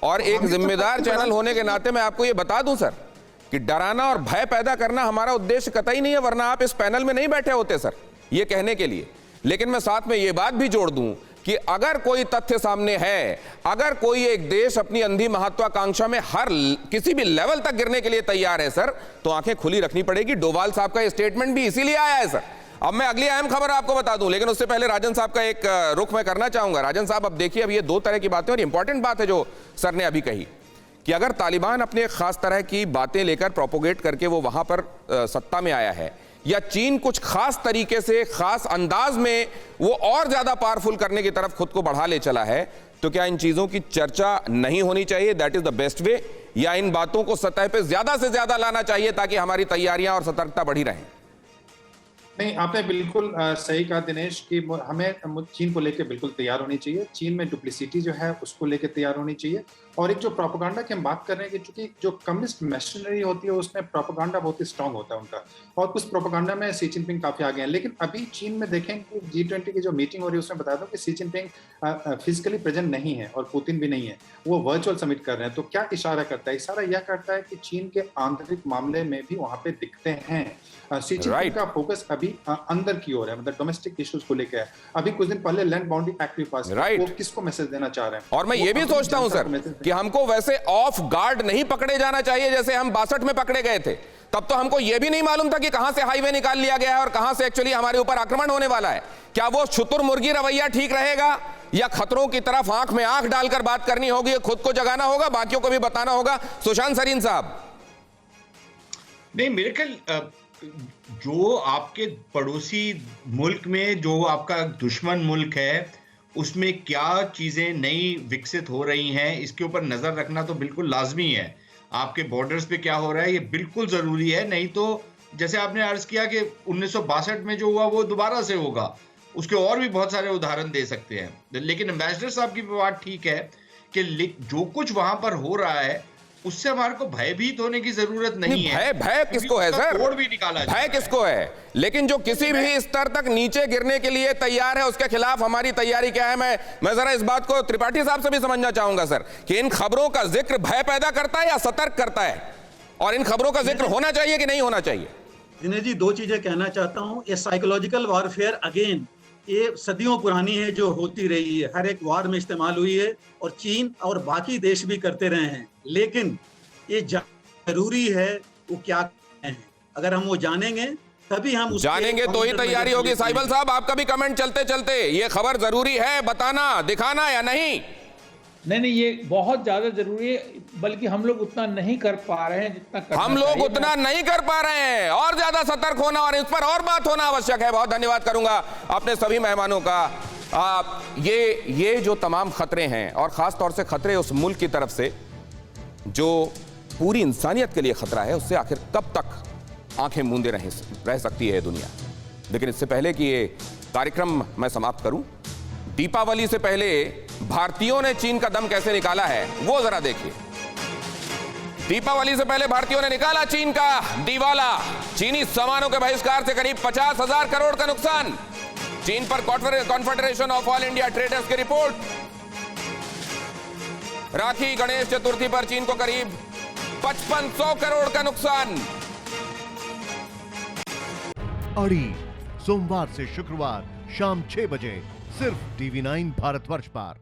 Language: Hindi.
और एक जिम्मेदार चैनल होने के नाते मैं आपको ये बता दूं सर कि डराना और भय पैदा करना हमारा उद्देश्य कतई नहीं है, वरना आप इस पैनल में नहीं बैठे होते सर ये कहने के लिए। लेकिन मैं साथ में ये बात भी जोड़ दूं कि अगर कोई तथ्य सामने है, अगर कोई एक देश अपनी अंधी महत्वाकांक्षा में हर किसी भी लेवल तक गिरने के लिए तैयार है सर, तो आंखें खुली रखनी पड़ेगी। डोभाल साहब का स्टेटमेंट भी इसीलिए आया है सर। अब मैं अगली अहम खबर आपको बता दूं, लेकिन उससे पहले राजन साहब का एक रुख मैं करना चाहूंगा। राजन साहब, अब देखिए, अब ये दो तरह की बातें, और इंपॉर्टेंट बात है जो सर ने अभी कही कि अगर तालिबान अपने खास तरह की बातें लेकर प्रोपोगेट करके वो वहां पर सत्ता में आया है, या चीन कुछ खास तरीके से खास अंदाज में वो और ज्यादा पावरफुल करने की तरफ खुद को बढ़ा ले चला है, तो क्या इन चीजों की चर्चा नहीं होनी चाहिए? That is the best way. या इन बातों को सतह पे ज्यादा से ज्यादा लाना चाहिए ताकि हमारी तैयारियां और सतर्कता बढ़ी रहें? नहीं, आपने बिल्कुल सही कहा दिनेश कि हमें चीन को लेकर बिल्कुल तैयार होनी चाहिए। चीन में डुप्लिसिटी जो है उसको लेकर तैयार होनी चाहिए। और एक जो प्रोपेगेंडा की हम बात कर रहे हैं कि चूंकि जो कम्युनिस्ट मशीनरी होती है उसमें प्रोपेगेंडा बहुत ही स्ट्रांग होता है उनका, और उस प्रोपेगेंडा में शी जिनपिंग काफी आगे हैं। लेकिन अभी चीन में देखें कि G20 की जो मीटिंग हो रही है उसमें बता दो कि शी जिनपिंग फिजिकली प्रेजेंट नहीं है और पुतिन भी नहीं है, वो वर्चुअल समिट कर रहे हैं। तो क्या इशारा करता है? इशारा यह करता है कि चीन के आंतरिक मामले में भी वहां पे दिखते हैं। शी जिनपिंग का फोकस अभी अंदर की ओर है, मतलब डोमेस्टिक इश्यूज को लेकर है। अभी कुछ दिन पहले लैंड बाउंड्री एक्ट भी पास किया, वो किसको मैसेज देना चाह रहे हैं? और मैं ये भी सोचता हूं सर कि हमको वैसे ऑफ गार्ड नहीं पकड़े जाना चाहिए जैसे हम 62 में पकड़े गए थे। तब तो हमको यह भी नहीं मालूम था कि कहां से हाईवे निकाल लिया गया है और कहां से एक्चुअली हमारे ऊपर आक्रमण होने वाला है। क्या वो शुतुरमुर्गी रवैया ठीक रहेगा, या खतरों की तरफ आंख में आंख डालकर बात करनी होगी, खुद को जगाना होगा, बाकियों को भी बताना होगा? सुशांत सरीन साहब। नहीं, मेरे ख्याल जो आपके पड़ोसी मुल्क में जो आपका दुश्मन मुल्क है उसमें क्या चीजें नई विकसित हो रही हैं, इसके ऊपर नजर रखना तो बिल्कुल लाजमी है। आपके बॉर्डर्स पे क्या हो रहा है ये बिल्कुल जरूरी है, नहीं तो जैसे आपने अर्ज किया कि 1962 में जो हुआ वो दोबारा से होगा। उसके और भी बहुत सारे उदाहरण दे सकते हैं। लेकिन एम्बेसडर साहब की बात ठीक है कि जो कुछ वहां पर हो रहा है उससे हमारे को भयभीत होने की जरूरत नहीं है। भय किसको है सर? कोड भी निकाला भय किसको है? लेकिन जो किसी भी स्तर तक नीचे गिरने के लिए तैयार है उसके खिलाफ हमारी तैयारी क्या है? मैं जरा इस बात को त्रिपाठी साहब से भी समझना चाहूंगा सर कि इन खबरों का जिक्र भय पैदा करता है या सतर्क करता है, और इन खबरों का जिक्र होना चाहिए कि नहीं होना चाहिए? दिनेश जी, दो चीजें कहना चाहता हूं। ये साइकोलॉजिकल वॉरफेयर अगेन, ये सदियों पुरानी है, जो होती रही है, हर एक वार में इस्तेमाल हुई है और चीन और बाकी देश भी करते रहे हैं। लेकिन ये जरूरी है वो क्या हैं। अगर हम वो जानेंगे तभी हम जानेंगे तो ही तैयारी होगी। साइबल साहब, आपका भी कमेंट चलते चलते, ये खबर जरूरी है बताना दिखाना या नहीं? नहीं, ये बहुत ज्यादा जरूरी है, बल्कि हम लोग उतना नहीं कर पा रहे हैं जितना करना हम लोग उतना नहीं कर पा रहे हैं, और ज्यादा सतर्क होना और इस पर और बात होना आवश्यक है। बहुत धन्यवाद करूंगा अपने सभी मेहमानों का। ये जो तमाम खतरे हैं, और खास तौर से खतरे उस मुल्क की तरफ से जो पूरी इंसानियत के लिए खतरा है, उससे आखिर कब तक आंखें मूंदे रह सकती है दुनिया। लेकिन इससे पहले कि ये कार्यक्रम मैं समाप्त करूं, दीपावली से पहले भारतीयों ने चीन का दम कैसे निकाला है वो जरा देखिए। दीपावली से पहले भारतीयों ने निकाला चीन का दिवाला। चीनी सामानों के बहिष्कार से करीब 50,000 करोड़ का नुकसान। चीन पर confederation of all India traders की रिपोर्ट। राखी गणेश चतुर्थी पर चीन को करीब 5500 करोड़ का नुकसान। अड़ी सोमवार से शुक्रवार शाम 6 बजे सिर्फ TV9 भारतवर्ष पर।